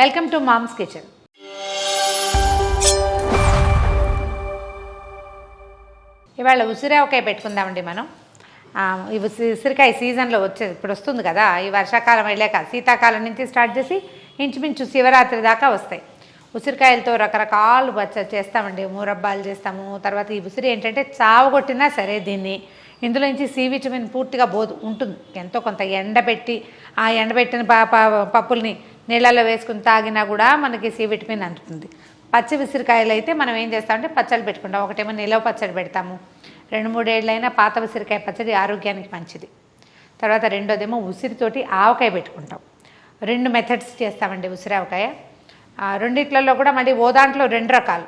Welcome to moms kitchen. ఇవాళ ఉసిరికాయ పెట్టుకుందామండి మనం. ఈ ఉసిరికాయ సీజన్లో వచ్చేది ఇప్పుడు వస్తుంది కదా, ఈ వర్షాకాలం వెళ్ళాక శీతాకాలం నుంచి స్టార్ట్ చేసి ఇంచుమించు శివరాత్రి దాకా వస్తాయి. ఉసిరికాయలతో రకరకాలు చేస్తామండి. మురబ్బాలు చేస్తాము. తర్వాత ఈ ఉసిరి ఏంటంటే చావగొట్టినా సరే దీన్ని ఇందులో నుంచి సి విటమిన్ పూర్తిగా ఉంటుంది. ఎంతో కొంత ఎండబెట్టి ఆ ఎండబెట్టిన పప్పుల్ని నీళ్ళల్లో వేసుకుని తాగినా కూడా మనకి సి విటమిన్ అందుతుంది. పచ్చి ఉసిరికాయలు అయితే మనం ఏం చేస్తామంటే పచ్చడి పెట్టుకుంటాం. ఒకటేమో నిలవ పచ్చడి పెడతాము, 2-3 ఏళ్ళైనా పాత ఉసిరికాయ పచ్చడి ఆరోగ్యానికి మంచిది. తర్వాత రెండోదేమో ఉసిరితోటి ఆవకాయ పెట్టుకుంటాం. 2 మెథడ్స్ చేస్తామండి ఉసిరావకాయ. రెండిట్లలో కూడా మళ్ళీ ఓ దాంట్లో 2 రకాలు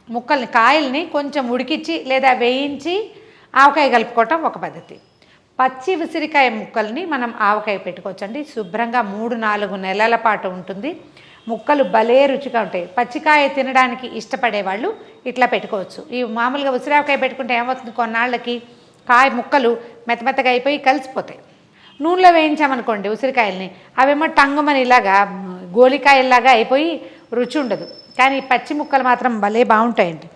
ముక్కల్ని కాయల్ని కొంచెం ఉడికించి లేదా వేయించి ఆవకాయ కలుపుకోవటం ఒక పద్ధతి. పచ్చి ఉసిరికాయ ముక్కల్ని మనం ఆవకాయ పెట్టుకోవచ్చండి. శుభ్రంగా 3-4 నెలల పాటు ఉంటుంది. ముక్కలు భలే రుచిగా ఉంటాయి. పచ్చికాయ తినడానికి ఇష్టపడే వాళ్ళు ఇట్లా పెట్టుకోవచ్చు. ఈ మామూలుగా ఉసిరావకాయ పెట్టుకుంటే ఏమవుతుంది, కొన్నాళ్ళకి కాయ ముక్కలు మెత్తమెత్తగా అయిపోయి కలిసిపోతాయి. నూనెలో వేయించామనుకోండి ఉసిరికాయల్ని, అవేమో టంగుమని ఇలాగా గోలికాయల్లాగా అయిపోయి రుచి ఉండదు. కానీ పచ్చి ముక్కలు మాత్రం భలే బాగుంటాయండి.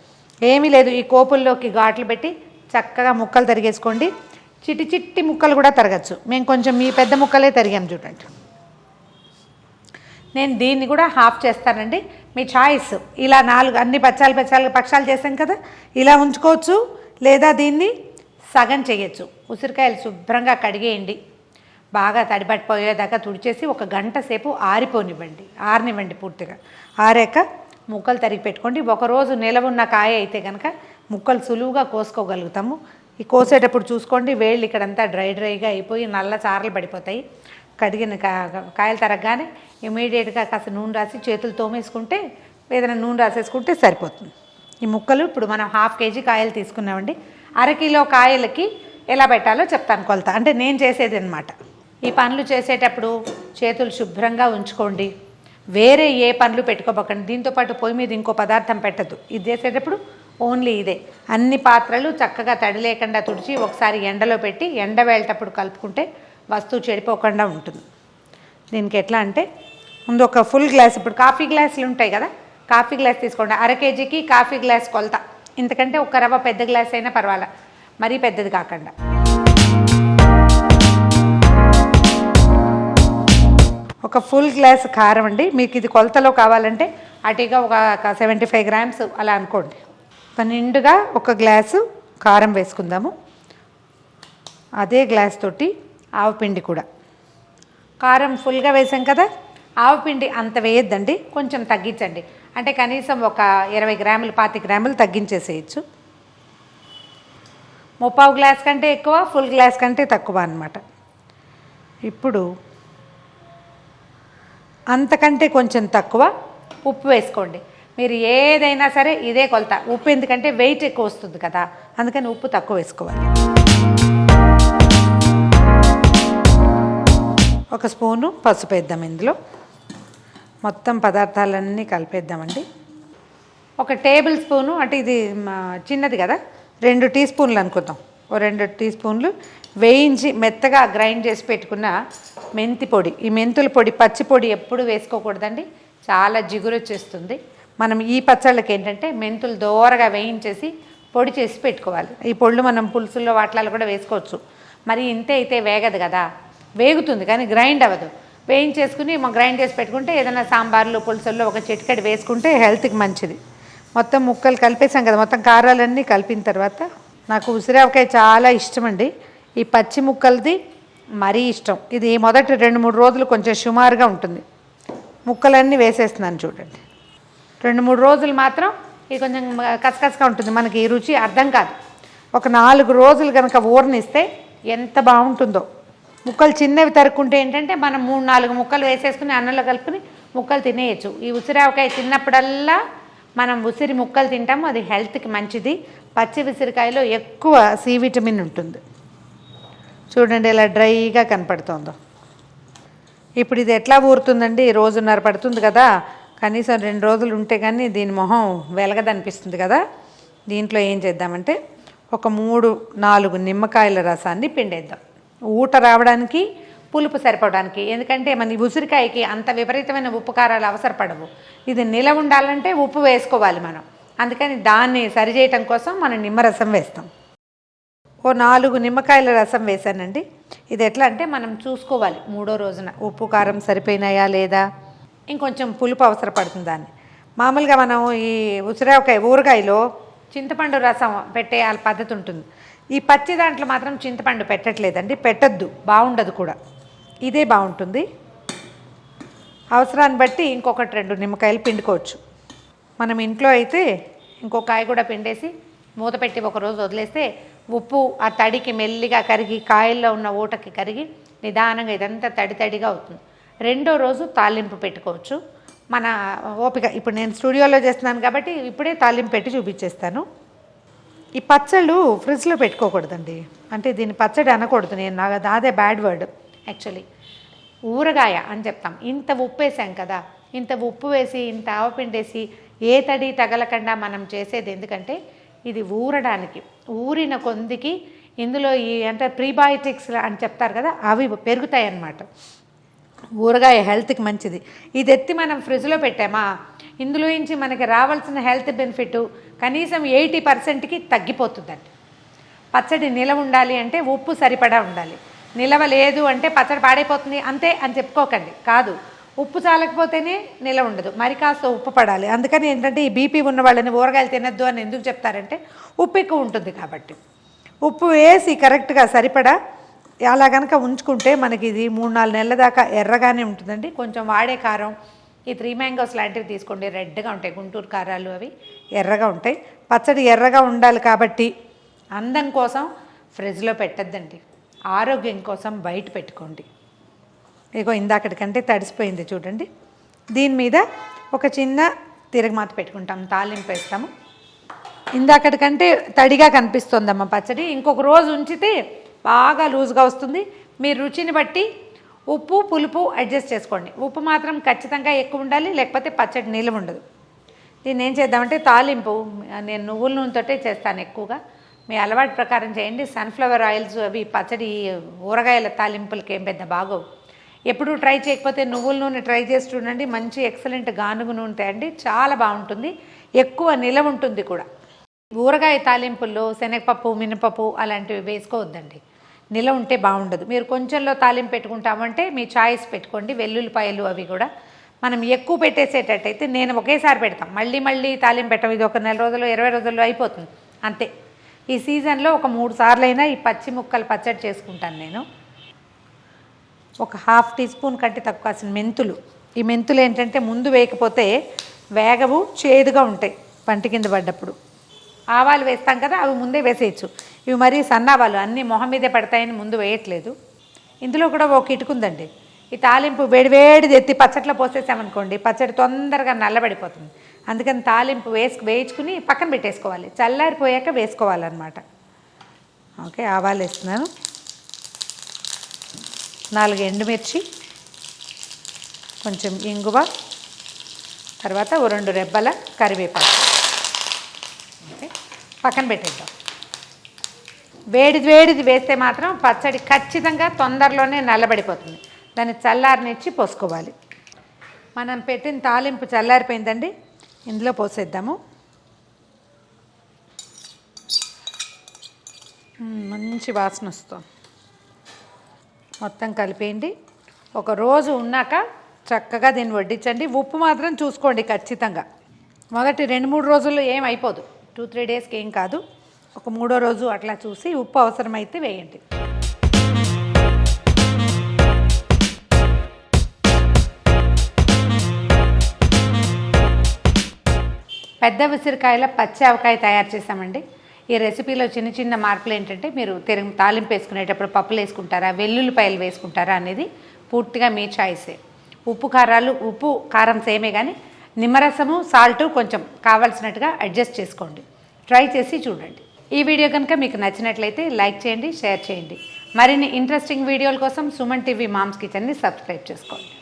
ఏమీ లేదు, ఈ కోపుల్లోకి ఘాట్లు పెట్టి చక్కగా ముక్కలు తరిగేసుకోండి. చిట్టి చిట్టి ముక్కలు కూడా తరగచ్చు. మేము కొంచెం మీ పెద్ద ముక్కలే తరిగాం చూడండి. నేను దీన్ని కూడా హాఫ్ చేస్తానండి, మీ చాయిస్. ఇలా 4 అన్ని పక్షాలు చేసాం కదా, ఇలా ఉంచుకోవచ్చు. లేదా దీన్ని సగం చేయొచ్చు. ఉసిరికాయలు శుభ్రంగా కడిగేయండి, బాగా తడిపట్టిపోయేదాకా తుడిచేసి 1 గంట సేపు ఆరనివ్వండి పూర్తిగా. ఆరాక ముక్కలు తరిగి పెట్టుకోండి. ఒకరోజు నిలవున్న కాయ అయితే కనుక ముక్కలు సులువుగా కోసుకోగలుగుతాము. ఈ కోసేటప్పుడు చూసుకోండి, వేళ్ళు ఇక్కడంతా డ్రైగా అయిపోయి నల్ల చారలు పడిపోతాయి. కడిగిన కాయలు తరగగానే ఇమీడియట్గా కాస్త నూనె రాసి చేతులు తోమేసుకుంటే, ఏదైనా నూనె రాసేసుకుంటే సరిపోతుంది. ఈ ముక్కలు ఇప్పుడు మనం 1/2 కేజీ కాయలు తీసుకున్నామండి. 1/2 కిలో కాయలకి ఎలా పెట్టాలో చెప్తాను కొలత, అంటే నేను చేసేది అనమాట. ఈ పనులు చేసేటప్పుడు చేతులు శుభ్రంగా ఉంచుకోండి. వేరే ఏ పనులు పెట్టుకోబోకండి. దీంతోపాటు పొయ్యి మీద ఇంకో పదార్థం పెట్టద్దు. ఇది చేసేటప్పుడు ఓన్లీ ఇదే. అన్ని పాత్రలు చక్కగా తడి లేకుండా తుడిచి ఒకసారి ఎండలో పెట్టి ఎండవేళ్ళేటప్పుడు కలుపుకుంటే వస్తువు చెడిపోకుండా ఉంటుంది. దీనికి ఎట్లా అంటే ముందు ఒక ఫుల్ గ్లాస్, ఇప్పుడు కాఫీ గ్లాసులు ఉంటాయి కదా, కాఫీ గ్లాస్ తీసుకోండి. 1/2 కేజీకి కాఫీ గ్లాస్ కొలత. ఇంతకంటే ఒక రవ్వ పెద్ద గ్లాస్ అయినా పర్వాలా, మరీ పెద్దది కాకుండా. ఒక ఫుల్ గ్లాస్ కారం అండి. మీకు ఇది కొలతలో కావాలంటే అటుగా ఒక 75 గ్రామ్స్ అలా అనుకోండి. నిండుగా 1 గ్లాసు కారం వేసుకుందాము. అదే గ్లాస్ తోటి ఆవపిండి కూడా. కారం ఫుల్గా వేసాం కదా, ఆవపిండి అంత వేయద్దండి, కొంచెం తగ్గించండి. అంటే కనీసం ఒక 20 గ్రాములు 25 గ్రాములు తగ్గించేసేయచ్చు. 3/4 గ్లాస్ కంటే ఎక్కువ, ఫుల్ గ్లాస్ కంటే తక్కువ అన్నమాట. ఇప్పుడు అంతకంటే కొంచెం తక్కువ ఉప్పు వేసుకోండి. మీరు ఏదైనా సరే ఇదే కొలత. ఉప్పు ఎందుకంటే వెయిట్ ఎక్కువ వస్తుంది కదా, అందుకని ఉప్పు తక్కువ వేసుకోవాలి. 1 స్పూను పసుపు వేద్దాం. ఇందులో మొత్తం పదార్థాలన్నీ కలిపేద్దామండి. 1 టేబుల్ స్పూను, అంటే ఇది చిన్నది కదా, 2 టీ స్పూన్లు అనుకుందాం. 2 టీ స్పూన్లు వేయించి మెత్తగా గ్రైండ్ చేసి పెట్టుకున్న మెంతి పొడి. ఈ మెంతుల పొడి, పచ్చి పొడి ఎప్పుడు వేసుకోకూడదండి, చాలా జిగురు వచ్చేస్తుంది. మనం ఈ పచ్చళ్ళకి ఏంటంటే మెంతులు దోరగా వేయించేసి పొడి చేసి పెట్టుకోవాలి. ఈ పొళ్ళు మనం పులుసుల్లో వాటిలలో కూడా వేసుకోవచ్చు. మరి ఇంతే అయితే వేగదు కదా, వేగుతుంది కానీ గ్రైండ్ అవ్వదు. వేయించేసుకుని గ్రైండ్ చేసి పెట్టుకుంటే ఏదైనా సాంబార్లు పులుసుల్లో 1 చిటికెడు వేసుకుంటే హెల్త్కి మంచిది. మొత్తం ముక్కలు కలిపేసాం కదా, మొత్తం కారాలన్నీ కలిపిన తర్వాత నాకు ఉసిరావకాయ చాలా ఇష్టం అండి. ఈ పచ్చి ముక్కలది మరీ ఇష్టం. ఇది మొదటి 2-3 రోజులు కొంచెం సుమారుగా ఉంటుంది. ముక్కలన్నీ వేసేస్తున్నాను చూడండి. 2-3 రోజులు మాత్రం ఇది కొంచెం కసకసగా ఉంటుంది, మనకి ఈ రుచి అర్థం కాదు. ఒక 4 రోజులు కనుక ఊరనిస్తే ఎంత బాగుంటుందో. ముక్కలు చిన్నవి తరుక్కుంటే ఏంటంటే మనం 3-4 ముక్కలు వేసేసుకుని అన్నంలో కలుపుకుని ముక్కలు తినేయచ్చు. ఈ ఉసిరావకాయ తిన్నప్పుడల్లా మనం ఉసిరి ముక్కలు తింటాము, అది హెల్త్కి మంచిది. పచ్చి ఉసిరికాయలో ఎక్కువ సి విటమిన్ ఉంటుంది. చూడండి ఎలా డ్రైగా కనపడుతుందో. ఇప్పుడు ఇది ఎట్లా ఊరుతుందండి, 1.5 రోజు పడుతుంది కదా, కనీసం 2 రోజులు ఉంటే కానీ దీని మొహం వెలగదనిపిస్తుంది కదా. దీంట్లో ఏం చేద్దామంటే ఒక 3-4 నిమ్మకాయల రసాన్ని పిండేద్దాం. ఊట రావడానికి పులుపు సరిపోవడానికి. ఎందుకంటే మన ఉసిరికాయకి అంత విపరీతమైన ఉప్పు కారాలు అవసరపడవు. ఇది నిలవ ఉండాలంటే ఉప్పు వేసుకోవాలి మనం. అందుకని దాన్ని సరిచేయటం కోసం మనం నిమ్మరసం వేస్తాం. ఓ 4 నిమ్మకాయల రసం వేసానండి. ఇది ఎట్లా అంటే మనం చూసుకోవాలి మూడో రోజున ఉప్పు కారం సరిపోయినాయా లేదా, ఇంకొంచెం పులుపు అవసరపడుతుంది దాన్ని. మామూలుగా మనం ఈ ఊరగాయలో చింతపండు రసం పెట్టే పద్ధతి ఉంటుంది. ఈ పచ్చి దాంట్లో మాత్రం చింతపండు పెట్టట్లేదండి, పెట్టద్దు, బాగుండదు కూడా. ఇదే బాగుంటుంది. అవసరాన్ని బట్టి ఇంకొకటి 2 నిమ్మకాయలు పిండుకోవచ్చు. మనం ఇంట్లో అయితే ఇంకొక కాయ కూడా పిండేసి మూత పెట్టి ఒక రోజు వదిలేస్తే ఉప్పు ఆ తడికి మెల్లిగా కరిగి కాయల్లో ఉన్న ఊటకి కరిగి నిదానంగా ఇదంతా తడిగా అవుతుంది. రెండో రోజు తాలింపు పెట్టుకోవచ్చు. మన ఓపిక. ఇప్పుడు నేను స్టూడియోలో చేస్తున్నాను కాబట్టి ఇప్పుడే తాలింపు పెట్టి చూపించేస్తాను. ఈ పచ్చళ్ళు ఫ్రిడ్జ్లో పెట్టుకోకూడదండి. అంటే దీన్ని పచ్చడి అనకూడదు. నాకు అదే బ్యాడ్ వర్డ్ యాక్చువల్లీ. ఊరగాయ అని చెప్తాం. ఇంత ఉప్పు వేసాం కదా, ఇంత ఉప్పు వేసి ఇంత ఆవపిండేసి ఏ తడి తగలకుండా మనం చేసేది ఎందుకంటే ఇది ఊరడానికి. ఊరిన కొందికి ఇందులో అంటే ప్రీబయోటిక్స్ అని చెప్తారు కదా, అవి పెరుగుతాయి అన్నమాట. ఊరగాయ హెల్త్కి మంచిది. ఇది ఎత్తి మనం ఫ్రిడ్జ్లో పెట్టామా, ఇందులో నుంచి మనకి రావాల్సిన హెల్త్ బెనిఫిట్ కనీసం 80%కి తగ్గిపోతుందండి. పచ్చడి నిలవ ఉండాలి అంటే ఉప్పు సరిపడా ఉండాలి. నిలవ లేదు అంటే పచ్చడి పాడైపోతుంది అంతే అని చెప్పుకోకండి. కాదు, ఉప్పు చాలకపోతేనే నిలవ ఉండదు, మరి కాస్త ఉప్పు పడాలి. అందుకని ఏంటంటే ఈ బీపీ ఉన్న వాళ్ళని ఊరగాయలు తినద్దు అని ఎందుకు చెప్తారంటే ఉప్పు ఎక్కువ ఉంటుంది కాబట్టి. ఉప్పు వేసి కరెక్ట్గా సరిపడా అలా కనుక ఉంచుకుంటే మనకి ఇది 3-4 నెలల దాకా ఎర్రగానే ఉంటుందండి. కొంచెం వాడే కారం ఈ 3 మ్యాంగోస్ లాంటివి తీసుకోండి, రెడ్గా ఉంటాయి. గుంటూరు కారాలు అవి ఎర్రగా ఉంటాయి. పచ్చడి ఎర్రగా ఉండాలి కాబట్టి అందం కోసం ఫ్రిడ్జ్లో పెట్టద్దండి, ఆరోగ్యం కోసం బయట పెట్టుకోండి. ఇగో ఇందాకటికంటే తడిసిపోయింది చూడండి. దీని మీద ఒక చిన్న తిరగమాత పెట్టుకుంటాం, తాలింపు వేస్తాము. ఇందాకటికంటే తడిగా కనిపిస్తుందమ్మ పచ్చడి. ఇంకొక రోజు ఉంచితే బాగా లూజ్గా వస్తుంది. మీ రుచిని బట్టి ఉప్పు పులుపు అడ్జస్ట్ చేసుకోండి. ఉప్పు మాత్రం ఖచ్చితంగా ఎక్కువ ఉండాలి, లేకపోతే పచ్చడి నిలవ ఉండదు. దీన్ని ఏం చేద్దామంటే తాలింపు నేను నువ్వుల నూనెతోటే చేస్తాను ఎక్కువగా. మీ అలవాటు ప్రకారం చేయండి. సన్ఫ్లవర్ ఆయిల్స్ అవి పచ్చడి ఊరగాయల తాలింపులకి ఏం పెద్ద బాగోవు. ఎప్పుడూ ట్రై చేయకపోతే నువ్వుల నూనె ట్రై చేసి చూడండి. మంచి ఎక్సలెంట్ గానుగు నూనె తేండి, చాలా బాగుంటుంది, ఎక్కువ నిలవ ఉంటుంది కూడా. ఊరగాయ తాలింపుల్లో శనగపప్పు మినపప్పు అలాంటివి వేసుకోవద్దండి, నిలవ ఉంటే బాగుండదు. మీరు కొంచెంలో తాలింపు పెట్టుకుంటామంటే మీ చాయిస్ పెట్టుకోండి. వెల్లుల్లిపాయలు అవి కూడా మనం ఎక్కువ పెట్టేసేటట్టయితే నేను ఒకేసారి పెడతాం, మళ్ళీ తాలింపు పెట్టాం. ఇది ఒక 4 రోజులు 20 రోజుల్లో అయిపోతుంది అంతే. ఈ సీజన్లో ఒక 3 సార్లు అయినా ఈ పచ్చి ముక్కలు పచ్చడి చేసుకుంటాను నేను. ఒక 1/2 టీ స్పూన్ కంటే తక్కువ కాసిన మెంతులు. ఈ మెంతులు ఏంటంటే ముందు వేయకపోతే వేగవు, చేదుగా ఉంటాయి పంటి కింద పడ్డప్పుడు. ఆవాలు వేస్తాం కదా, అవి ముందే వేసేయచ్చు. ఇవి మరీ సన్నావాలు అన్నీ మొహం మీదే పడతాయని ముందు వేయట్లేదు. ఇందులో కూడా ఒక కిటుకుందండి. ఈ తాలింపు వేడివేడిది ఎత్తి పచ్చట్లో పోసేసామనుకోండి పచ్చడి తొందరగా నల్లబడిపోతుంది. అందుకని తాలింపు వేయించుకుని పక్కన పెట్టేసుకోవాలి, చల్లారిపోయాక వేసుకోవాలన్నమాట. ఓకే, ఆవాలు వేస్తున్నాను, 4 ఎండుమిర్చి, కొంచెం ఇంగువ, తర్వాత 2 రెబ్బల కరివేపాకు. ఓకే, పక్కన పెట్టేద్దాం. వేడిది వేస్తే మాత్రం పచ్చడి ఖచ్చితంగా తొందరలోనే నల్లబడిపోతుంది. దాన్ని చల్లారనిచ్చి పోసుకోవాలి. మనం పెట్టిన తాలింపు చల్లారిపోయిందండి, ఇందులో పోసేద్దాము. మంచి వాసన వస్తుంది. మొత్తం కలిపేయండి. ఒక రోజు ఉన్నాక చక్కగా దీన్ని వడ్డించండి. ఉప్పు మాత్రం చూసుకోండి ఖచ్చితంగా. మొదటి 2-3 రోజుల్లో ఏం అయిపోదు, 2-3 డేస్కి ఏం కాదు. ఒక 3వ రోజు అట్లా చూసి ఉప్పు అవసరమైతే వేయండి. పెద్ద ఉసిరికాయల పచ్చి ఆవకాయ తయారు చేసామండి. ఈ రెసిపీలో చిన్న మార్పులు ఏంటంటే మీరు తాలింపు వేసుకునేటప్పుడు పప్పులు వేసుకుంటారా, వెల్లుల్లిపాయలు వేసుకుంటారా అనేది పూర్తిగా మీ చాయిసే. ఉప్పు కారం సేమే, కానీ నిమ్మరసము సాల్ట్ కొంచెం కావాల్సినట్టుగా అడ్జస్ట్ చేసుకోండి. ట్రై చేసి చూడండి. ఈ వీడియో కనుక మీకు నచ్చినట్లయితే లైక్ చేయండి, షేర్ చేయండి. మరిన్ని ఇంట్రెస్టింగ్ వీడియోల కోసం సుమన్ టీవీ మామ్స్ కిచెన్ని సబ్స్క్రైబ్ చేసుకోండి.